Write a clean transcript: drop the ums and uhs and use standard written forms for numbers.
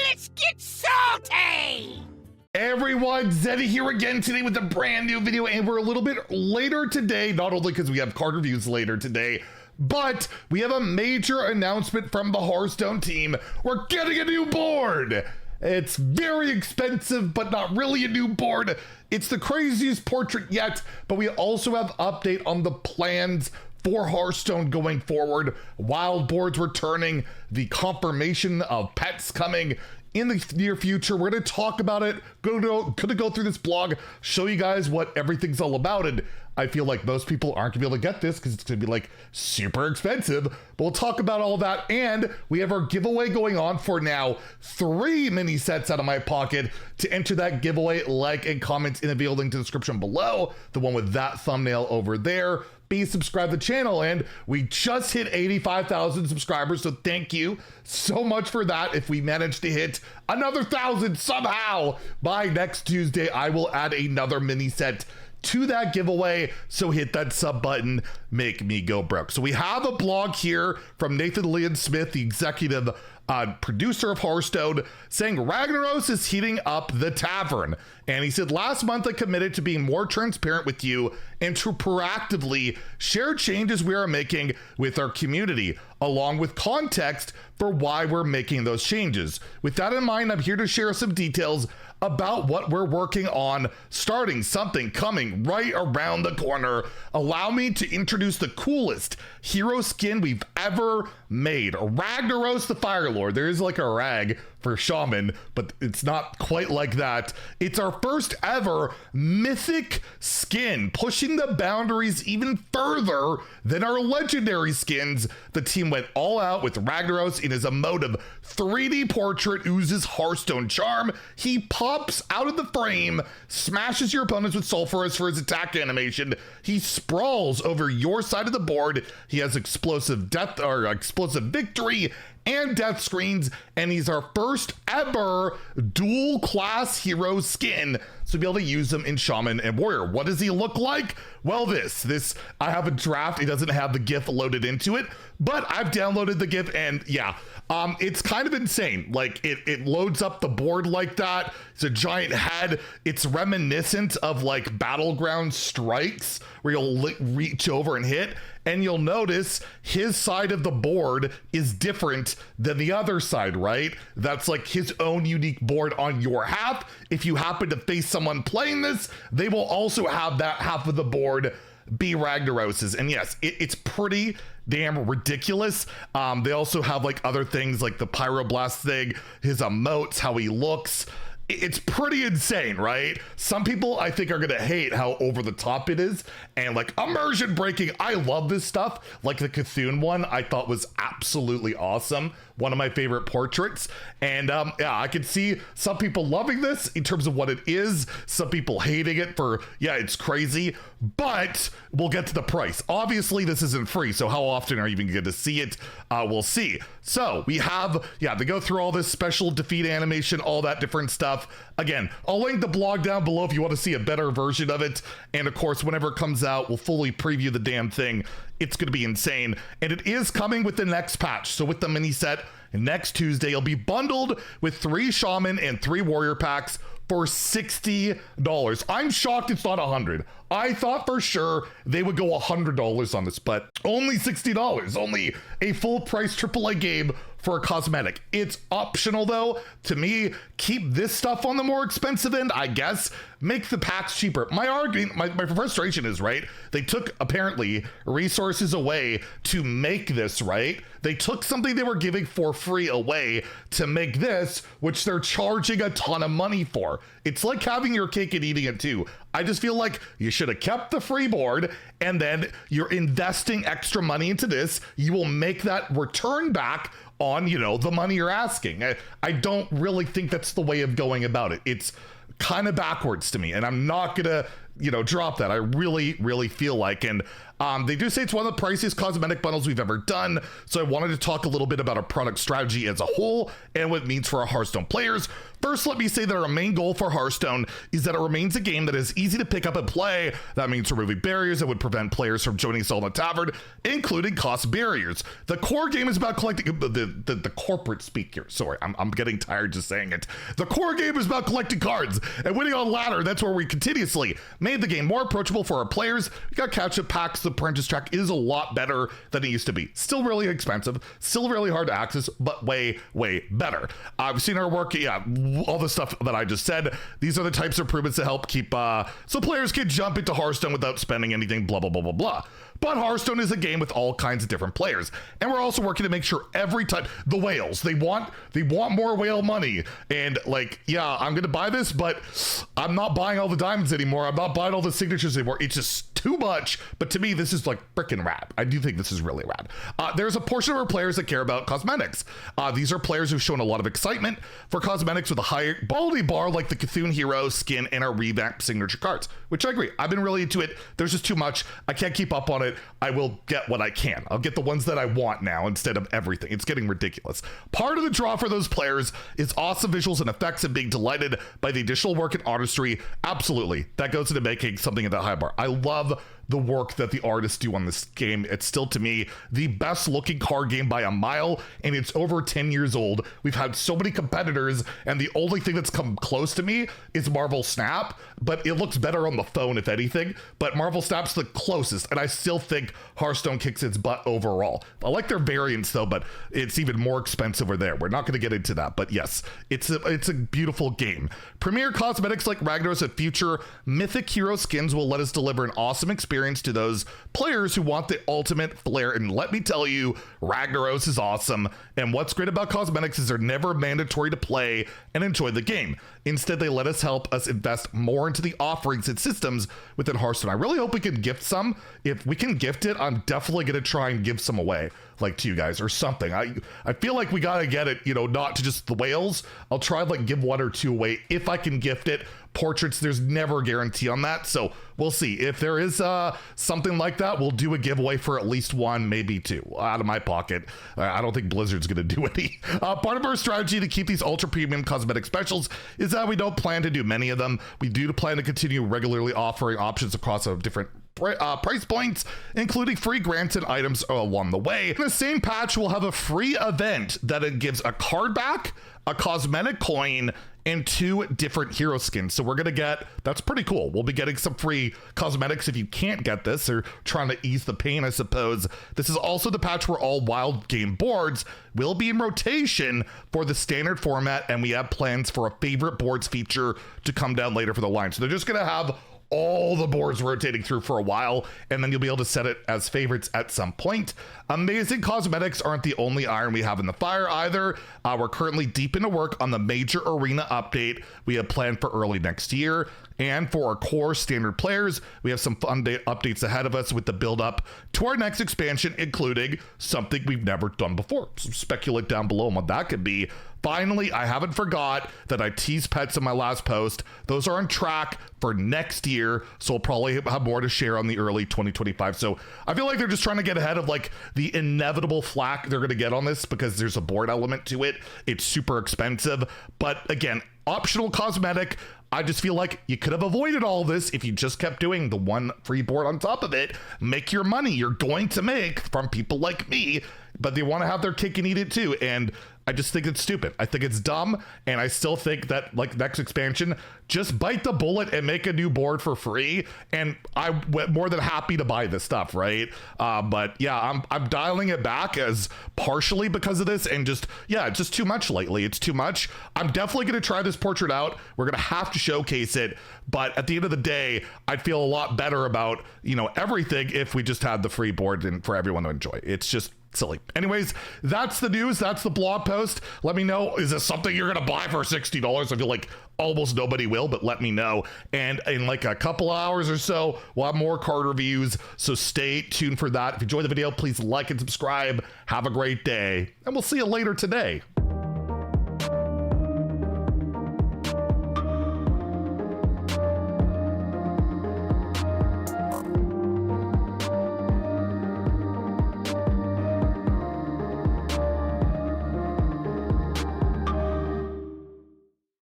Let's get salty! Everyone, Zeddy here again today with a brand new video, and we're a little bit later today, not only because we have card reviews later today, but we have a major announcement from the Hearthstone team. We're getting a new board! It's very expensive, but not really a new board. It's the craziest portrait yet, but we also have update on the plans for Hearthstone going forward, wild boards returning, the confirmation of pets coming in the near future. We're going to talk about it, gonna go through this blog, show you guys what everything's all about. And I feel like most people aren't gonna be able to get this because it's gonna be like super expensive, but we'll talk about all that. And we have our giveaway going on for now, 3 mini sets out of my pocket. To enter that giveaway, like and comment in the video link to the description below, the one with that thumbnail over there. Be subscribe to the channel, and we just hit 85,000 subscribers, so thank you so much for that. If we manage to hit another 1,000 somehow by next Tuesday, I will add another mini set to that giveaway, so hit that sub button, make me go broke. So we have a blog here from Nathan Leon Smith, the executive producer of Hearthstone, saying Ragnaros is heating up the tavern. And he said, last month I committed to being more transparent with you and to proactively share changes we are making with our community, along with context for why we're making those changes. With that in mind, I'm here to share some details about what we're working on, starting something coming right around the corner. Allow me to introduce the coolest hero skin we've ever made, Ragnaros the Fire Lord. There is like a rag for shaman, but it's not quite like that. It's our first ever mythic skin, pushing the boundaries even further than our legendary skins. The team went all out with Ragnaros in his emotive 3D portrait, oozes Hearthstone charm. He pops out of the frame, smashes your opponents with sulfurous for his attack animation. He sprawls over your side of the board. He has explosive death or explosive victory and death screens, and he's our first ever dual class hero skin, so be able to use them in Shaman and Warrior. What does he look like? Well, this I have a draft. It doesn't have the GIF loaded into it, but I've downloaded the GIF, and yeah, it's kind of insane. Like it loads up the board like that. It's a giant head. It's reminiscent of like Battleground Strikes, where you'll reach over and hit, and you'll notice his side of the board is different than the other side, right? That's like his own unique board on your half. If you happen to face someone playing this, they will also have that half of the board be Ragnaros's. And yes, it's pretty damn ridiculous. They also have like other things like the Pyroblast thing, his emotes, how he looks. It's pretty insane, right? Some people I think are gonna hate how over the top it is and like immersion breaking. I love this stuff. Like the Cthulhu one I thought was absolutely awesome. One of my favorite portraits. And yeah, I could see some people loving this in terms of what it is. Some people hating it for, yeah, it's crazy, but we'll get to the price. Obviously this isn't free, so how often are you even going to see it? We'll see. So we have, yeah, they go through all this special defeat animation, all that different stuff. Again, I'll link the blog down below if you want to see a better version of it. And of course, whenever it comes out, we'll fully preview the damn thing. It's going to be insane. And it is coming with the next patch. So with the mini set, next Tuesday, it'll be bundled with 3 Shaman and 3 Warrior packs for $60. I'm shocked it's not $100. I thought for sure they would go $100 on this, but only $60. Only a full price AAA game for a cosmetic. It's optional though. To me, keep this stuff on the more expensive end, I guess. Make the packs cheaper. My argument, my frustration is, right, they took apparently resources away to make this, right? They took something they were giving for free away to make this, which they're charging a ton of money for. It's like having your cake and eating it too. I just feel like you should have kept the free board, and then you're investing extra money into this. You will make that return back on, you know, the money you're asking. I don't really think that's the way of going about it. It's kind of backwards to me, and I'm not gonna drop that. I really feel like, and they do say it's one of the priciest cosmetic bundles we've ever done. So I wanted to talk a little bit about our product strategy as a whole and what it means for our Hearthstone players. First, let me say that our main goal for Hearthstone is that it remains a game that is easy to pick up and play. That means removing barriers that would prevent players from joining us all in the tavern, including cost barriers. The core game is about collecting the corporate speak here. Sorry, I'm getting tired just saying it. The core game is about collecting cards and winning on ladder. That's where we continuously made the game more approachable for our players. We got catch-up packs. The apprentice track is a lot better than it used to be. Still really expensive, still really hard to access, but way better. I've seen our work, all the stuff that I just said. These are the types of improvements that help keep so players can jump into Hearthstone without spending anything, blah blah blah blah blah. But Hearthstone is a game with all kinds of different players, and we're also working to make sure every time the whales, they want more whale money, and like, yeah, I'm gonna buy this, but I'm not buying all the diamonds anymore. I'm not buying all the signatures anymore. It's just too much. But to me, this is like freaking rad. I do think this is really rad. There's a portion of our players that care about cosmetics. These are players who've shown a lot of excitement for cosmetics with a high quality bar like the Cthulhu Hero skin and our revamped signature cards, which I agree. I've been really into it. There's just too much. I can't keep up on it. I will get what I can. I'll get the ones that I want now instead of everything. It's getting ridiculous. Part of the draw for those players is awesome visuals and effects and being delighted by the additional work and artistry. Absolutely. That goes into making something at that high bar. I love the work that the artists do on this game. It's still, to me, the best looking card game by a mile, and it's over 10 years old. We've had so many competitors, and the only thing that's come close to me is Marvel Snap, but it looks better on the phone, if anything. But Marvel Snap's the closest, and I still think Hearthstone kicks its butt overall. I like their variants, though, but it's even more expensive over there. We're not going to get into that, but yes, it's a beautiful game. Premier cosmetics like Ragnaros and future mythic hero skins will let us deliver an awesome experience to those players who want the ultimate flair. And let me tell you, Ragnaros is awesome. And what's great about cosmetics is they're never mandatory to play and enjoy the game. Instead, they let us help us invest more into the offerings and systems within Hearthstone. I really hope we can gift some. If we can gift it, I'm definitely going to try and give some away, like to you guys or something. I feel like we got to get it, not to just the whales. I'll try like give one or two away if I can gift it. Portraits, there's never a guarantee on that, so we'll see. If there is something like that, we'll do a giveaway for at least one, maybe two, out of my pocket. I don't think Blizzard's gonna do any. Part of our strategy to keep these ultra premium cosmetic specials is that we don't plan to do many of them. We do plan to continue regularly offering options across different price points, including free grants and items along the way. In the same patch, we'll have a free event that it gives a card back, a cosmetic coin, and 2 different hero skins. So we're gonna get, that's pretty cool. We'll be getting some free cosmetics if you can't get this, or trying to ease the pain, I suppose. This is also the patch where all wild game boards will be in rotation for the standard format, and we have plans for a favorite boards feature to come down later for the line. So they're just gonna have all the boards rotating through for a while, and then you'll be able to set it as favorites at some point. Amazing cosmetics aren't the only iron we have in the fire either. We're currently deep into work on the major arena update we have planned for early next year. And for our core standard players, we have some fun updates ahead of us with the build up to our next expansion, including something we've never done before. So speculate down below on what that could be. Finally, I haven't forgot that I teased pets in my last post. Those are on track for next year, so we'll probably have more to share on the early 2025. So I feel like they're just trying to get ahead of like the inevitable flack they're going to get on this, because there's a board element to it. It's super expensive, but again, optional cosmetic. I just feel like you could have avoided all this if you just kept doing the one free board on top of it. Make your money you're going to make from people like me, but they want to have their cake and eat it too. And I just think it's stupid. I think it's dumb. And I still think that like next expansion, just bite the bullet and make a new board for free. And I'm more than happy to buy this stuff, right? But yeah, I'm dialing it back as partially because of this, and just, yeah, it's just too much lately. It's too much. I'm definitely going to try this portrait out. We're going to have to showcase it. But at the end of the day, I'd feel a lot better about, everything if we just had the free board and for everyone to enjoy. It's just silly. Anyways, that's the news. That's the blog post. Let me know, is this something you're gonna buy for $60? I feel like almost nobody will, but let me know. And in like a couple hours or so, we'll have more card reviews, so stay tuned for that. If you enjoyed the video, please like and subscribe. Have a great day, and we'll see you later today.